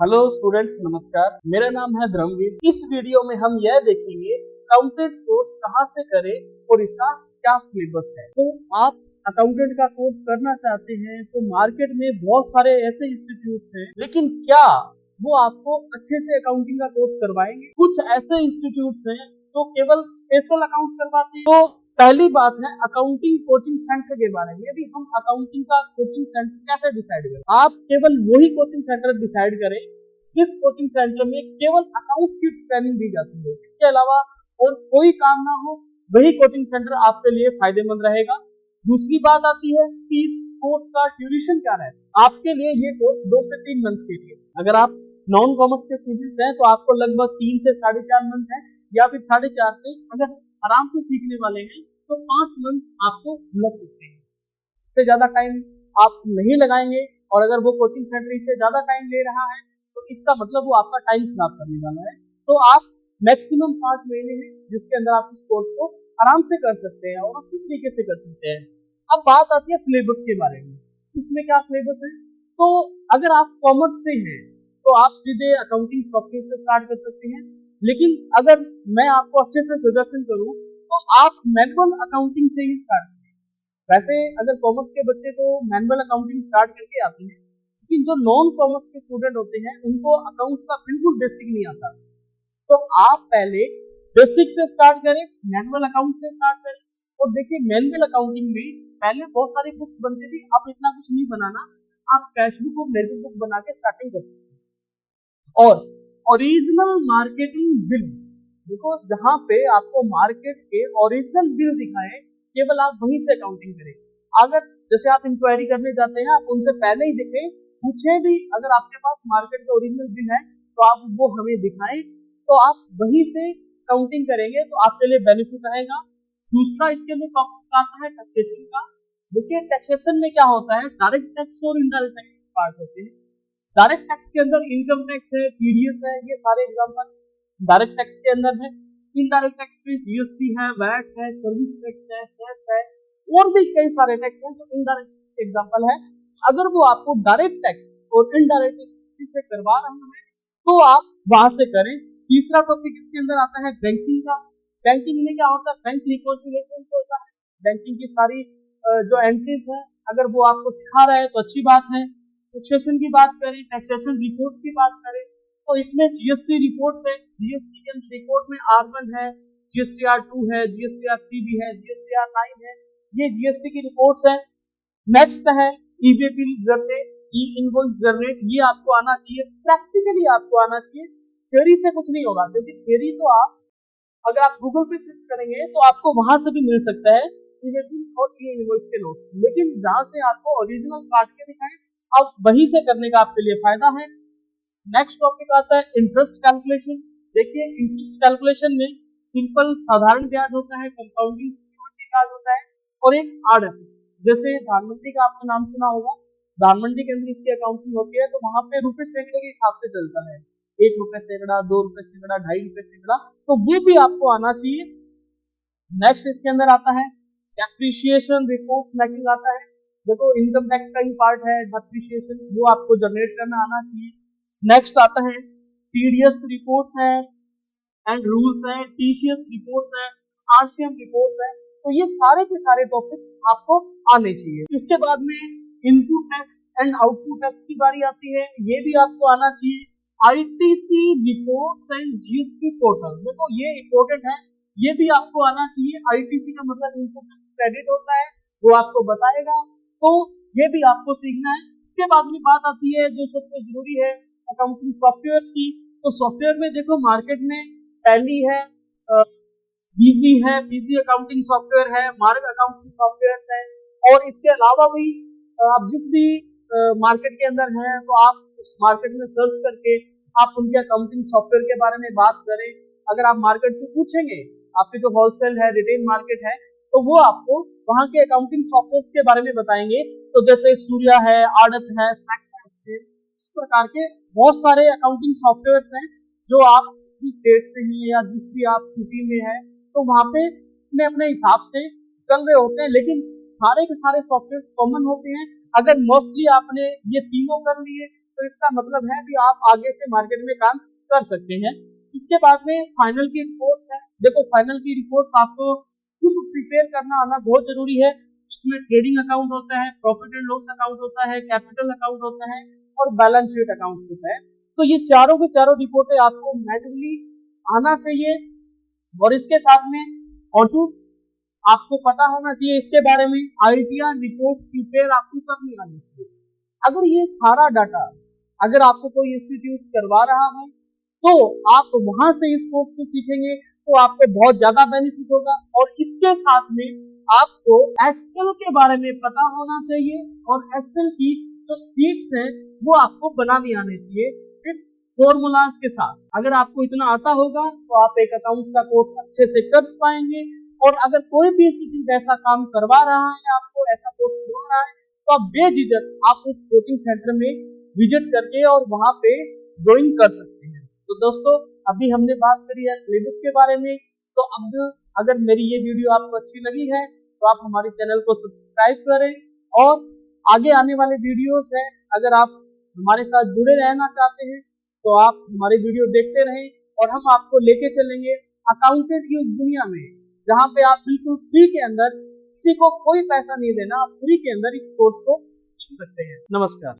Hello students, नमस्कार। मेरा नाम है धर्मवीर। इस वीडियो में हम यह देखेंगे अकाउंटेंट कोर्स कहाँ से करें और इसका क्या सिलेबस है। तो आप अकाउंटेंट का कोर्स करना चाहते हैं तो मार्केट में बहुत सारे ऐसे इंस्टीट्यूट्स हैं, लेकिन क्या वो आपको अच्छे से अकाउंटिंग का कोर्स करवाएंगे? कुछ ऐसे इंस्टीट्यूट्स हैं जो केवल स्पेशल अकाउंट्स करवाते हैं। तो पहली बात है अकाउंटिंग कोचिंग सेंटर के बारे में। यदि हम अकाउंटिंग का कोचिंग सेंटर कैसे डिसाइड करें? आप केवल वही कोचिंग सेंटर डिसाइड करें जिस कोचिंग सेंटर में केवल अकाउंट्स की ट्रेनिंग दी जाती है, इसके अलावा और कोई काम ना हो, वही कोचिंग सेंटर आपके लिए फायदेमंद रहेगा। दूसरी बात आती है कि इस कोर्स का ड्यूरेशन क्या है। आपके लिए ये कोर्स 2 से 3 मंथ के लिए, अगर आप नॉन कॉमर्स के स्टूडेंट्स हैं तो आपको लगभग 3 से 4.5 मंथ है, या फिर 4.5 से, अगर आराम से सीखने वाले हैं तो 5 मंथ आपको लग सकते हैं। इससे ज्यादा टाइम आप नहीं लगाएंगे, और अगर वो कोचिंग सेंटर इससे ज्यादा टाइम ले रहा है तो इसका मतलब वो आपका टाइम खराब करने वाला है। तो आप मैक्सिमम 5 महीने हैं जिसके अंदर आप इस कोर्स को आराम से कर सकते हैं और अच्छी तरीके से कर सकते हैं। अब बात आती है सिलेबस के बारे में। इसमें क्या सिलेबस है? तो अगर आप कॉमर्स से हैं तो आप सीधे अकाउंटिंग सॉफ्टवेयर से स्टार्ट कर सकते हैं, लेकिन अगर मैं आपको अच्छे से सजेशन करूं तो आप मैनुअल अकाउंटिंग से ही स्टार्ट करें। वैसे अगर कॉमर्स के बच्चे तो मैनुअल अकाउंटिंग स्टार्ट करके आते हैं, लेकिन जो नॉन कॉमर्स के स्टूडेंट होते हैं उनको अकाउंट्स का बिल्कुल बेसिक नहीं आता। तो आप पहले बेसिक से स्टार्ट करें, मैनुअल अकाउंट से स्टार्ट करें। और देखिए, मैनुअल अकाउंटिंग में पहले बहुत सारी बुक्स बनती थी, अब इतना कुछ नहीं बनाना। आप कैश बुक और लेजर बुक बना के स्टार्टिंग कर सकते हैं। और ओरिजिनल मार्केटिंग बिल, देखो जहां पे आपको मार्केट के ओरिजिनल बिल दिखाए, केवल आप वहीं से अकाउंटिंग करें। अगर जैसे आप इंक्वायरी करने जाते हैं, आप उनसे पहले ही देखें, पूछे भी अगर आपके पास मार्केट का ओरिजिनल बिल है तो आप वो हमें दिखाएं, तो आप वहीं से काउंटिंग करेंगे तो आपके लिए बेनिफिट रहेगा। दूसरा इसके लिए टॉपिक आता है टैक्सेशन का। देखिए, टैक्सेशन में क्या होता है, डायरेक्ट टैक्स और इनडायरेक्ट टैक्स पार्ट होते हैं। डायरेक्ट टैक्स के अंदर इनकम टैक्स है, टीडीएस है, ये सारे एग्जांपल डायरेक्ट टैक्स के अंदर है। इनडायरेक्ट टैक्स में जीएसटी है, वैट है, सर्विस टैक्स है, सेस है, और भी कई सारे टैक्स हैं जो इनडायरेक्ट टैक्स के एग्जांपल है। अगर वो आपको डायरेक्ट टैक्स और इनडायरेक्ट टैक्स से करवा रहे हैं तो आप वहां से करें। तीसरा टॉपिक इसके अंदर आता है बैंकिंग का। बैंकिंग में क्या होता है, बैंक रिकॉन्सिलिएशन होता है। बैंकिंग की सारी जो एंट्रीज है, अगर वो आपको सिखा रहा है तो अच्छी बात है। टैक्सेशन की बात करें, टैक्सेशन रिपोर्ट्स की बात करें, तो इसमें जीएसटी रिपोर्ट्स है। जीएसटी के रिपोर्ट में R1 है, GSTR2 है, GSTR3 भी है, GSTR9 है, ये जीएसटी की रिपोर्ट्स है। नेक्स्ट है ई-वे बिल जनरेट, ई इनवॉइस जनरेट, ये आपको आना चाहिए, प्रैक्टिकली आपको आना चाहिए। थ्योरी से कुछ नहीं होगा, क्योंकि थ्योरी तो आप अगर आप गूगल पे सर्च करेंगे तो आपको वहां से भी मिल सकता है ई-वे बिल और ई इनवॉइस के नोट्स, लेकिन जहां से आपको ओरिजिनल काट के दिखाएं, अब वहीं से करने का आपके लिए फायदा है। नेक्स्ट टॉपिक आता है इंटरेस्ट कैलकुलेशन। देखिए, इंटरेस्ट कैलकुलेशन में सिंपल साधारण ब्याज होता है, कंपाउंडिंग ब्याज होता है, और एक आड़त। जैसे धान मंडी का आपने नाम सुना होगा, धान मंडी के अंदर इसकी अकाउंटिंग होती है, तो वहां पे रुपए सैकड़े के हिसाब से चलता है, 1 रुपए सैकड़ा, 2 रुपए सैकड़ा, 2.5 रुपए सैकड़ा, तो वो भी आपको आना चाहिए। नेक्स्ट इसके अंदर आता है डेप्रिसिएशन रिपोर्ट मेकिंग आता है। देखो, इनकम टैक्स का ही पार्ट है डेप्रिसिएशन, वो आपको जनरेट करना आना चाहिए। नेक्स्ट आता है टीडीएस रिपोर्ट्स है एंड रूल्स है, टीसीएस रिपोर्ट्स है, आरसीएम रिपोर्ट्स है। तो ये सारे के सारे टॉपिक्स आपको आने चाहिए। इसके बाद में input tax and output tax की बारी आती है, ये भी आपको आना चाहिए। ITC reports and GST portal, देखो ये इंपॉर्टेंट है, ये भी आपको आना चाहिए। आईटीसी का मतलब इनपुट क्रेडिट होता है, वो आपको बताएगा, तो ये भी आपको सीखना है। इसके बाद में बात आती है जो सबसे जरूरी है, अकाउंटिंग सॉफ्टवेयर की। तो सॉफ्टवेयर में देखो, मार्केट में टैली है, बीजी है, बीजी अकाउंटिंग सॉफ्टवेयर है, मार्क अकाउंटिंग सॉफ्टवेयर है, और इसके अलावा भी आप जिस भी मार्केट के अंदर हैं तो आप उस मार्केट में सर्च करके आप उनके अकाउंटिंग सॉफ्टवेयर के बारे में बात करें। अगर आप मार्केट से पूछेंगे, आपकी जो होलसेल है, रिटेल मार्केट है, तो वो आपको वहां के अकाउंटिंग सॉफ्टवेयर के बारे में बताएंगे। तो जैसे सूर्या है, आड़त है, फैक्टर्स है, इस प्रकार के बहुत सारे अकाउंटिंग सॉफ्टवेयर हैं जो आप जिस स्टेट से हैं या जिस भी आप सिटी में है, तो वहां पे अपने अपने हिसाब से चल रहे होते हैं, लेकिन सारे के सारे सॉफ्टवेयर कॉमन होते हैं। अगर मोस्टली आपने ये तीनों कर लिए तो इसका मतलब है कि आप आगे से मार्केट में काम कर सकते हैं। इसके बाद में फाइनल की रिपोर्ट्स है। देखो फाइनल की रिपोर्ट्स आपको खुद प्रिपेयर करना आना बहुत जरूरी है। इसमें ट्रेडिंग अकाउंट होता है, प्रॉफिट एंड लॉस अकाउंट होता है, कैपिटल अकाउंट होता है और बैलेंस शीट अकाउंट होता है। तो ये चारों के चारों रिपोर्टें आपको मैनुअली आना चाहिए और इसके साथ में ऑटो आपको पता होना चाहिए इसके बारे में। आईटीआर रिपोर्ट प्रिपेयर आपको करनी आनी चाहिए। अगर ये सारा डाटा अगर आपको कोई इंस्टीट्यूट करवा रहा है तो आप वहां से इस कोर्स को सीखेंगे तो आपको बहुत ज्यादा बेनिफिट होगा। और इसके साथ में आपको एक्सेल के बारे में पता होना चाहिए और एक्सेल की जो शीट्स हैं वो आपको बनानी आनी चाहिए फॉर्मूलाज के साथ। अगर आपको इतना आता होगा तो आप एक अकाउंट्स का कोर्स अच्छे से कर पाएंगे। और अगर कोई भी इंस्टीट्यूट ऐसा काम करवा रहा है, आपको ऐसा कोर्स करवा रहा है, तो आप बेझिझक आप उस कोचिंग सेंटर में विजिट करके और वहां पे ज्वाइन कर सकते हैं। तो दोस्तों अभी हमने बात करी है सिलेबस के बारे में। तो अब अगर मेरी ये वीडियो आपको अच्छी लगी है तो आप हमारे चैनल को सब्सक्राइब करें और आगे आने वाले वीडियोस हैं अगर आप हमारे साथ जुड़े रहना चाहते हैं तो आप हमारी वीडियो देखते रहें और हम आपको लेके चलेंगे अकाउंटेंट की उस दुनिया में जहां पे आप बिल्कुल फ्री के अंदर, किसी को कोई पैसा नहीं देना, आप फ्री के अंदर इस कोर्स को सीख सकते हैं। नमस्कार।